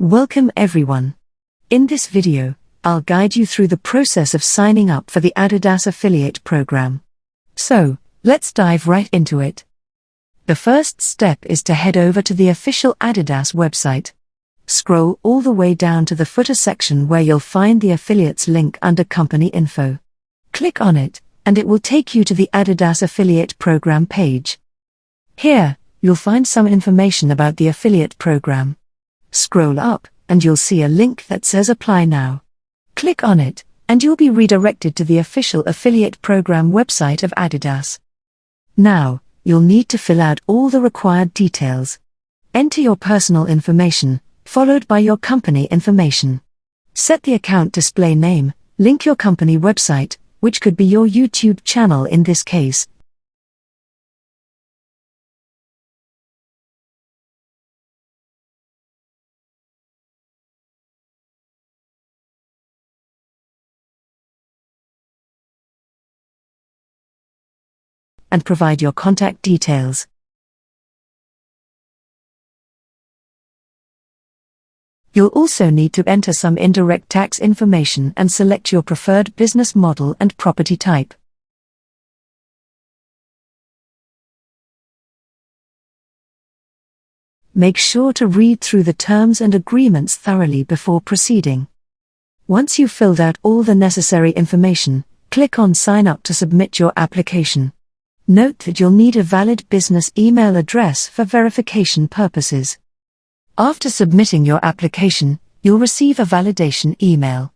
Welcome everyone. In this video, I'll guide you through the process of signing up for the Adidas affiliate program. So, let's dive right into it. The first step is to head over to the official Adidas website. Scroll all the way down to the footer section where you'll find the affiliates link under company info. Click on it, and it will take you to the Adidas affiliate program page. Here, you'll find some information about the affiliate program. Scroll up, and you'll see a link that says Apply Now. Click on it, and you'll be redirected to the official affiliate program website of Adidas. Now, you'll need to fill out all the required details. Enter your personal information, followed by your company information. Set the account display name, link your company website, which could be your YouTube channel in this case, and provide your contact details. You'll also need to enter some indirect tax information and select your preferred business model and property type. Make sure to read through the terms and agreements thoroughly before proceeding. Once you've filled out all the necessary information, click on Sign Up to submit your application. Note that you'll need a valid business email address for verification purposes. After submitting your application, you'll receive a validation email.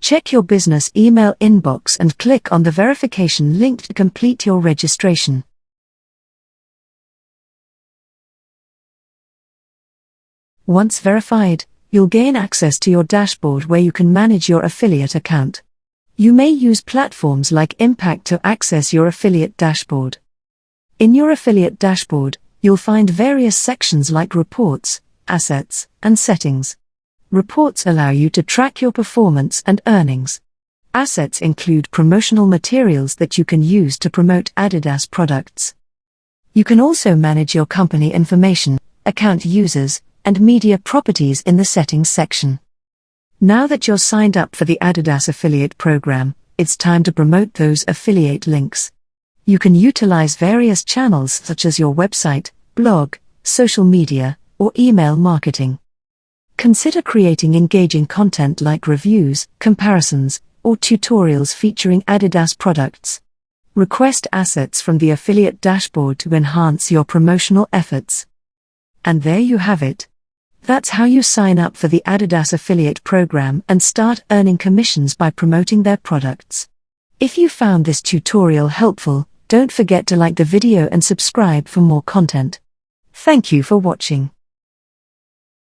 Check your business email inbox and click on the verification link to complete your registration. Once verified, you'll gain access to your dashboard where you can manage your affiliate account. You may use platforms like Impact to access your affiliate dashboard. In your affiliate dashboard, you'll find various sections like Reports, Assets, and Settings. Reports allow you to track your performance and earnings. Assets include promotional materials that you can use to promote Adidas products. You can also manage your company information, account users, and media properties in the Settings section. Now that you're signed up for the Adidas affiliate program, it's time to promote those affiliate links. You can utilize various channels such as your website, blog, social media, or email marketing. Consider creating engaging content like reviews, comparisons, or tutorials featuring Adidas products. Request assets from the affiliate dashboard to enhance your promotional efforts. And there you have it. That's how you sign up for the Adidas affiliate program and start earning commissions by promoting their products. If you found this tutorial helpful, don't forget to like the video and subscribe for more content. Thank you for watching.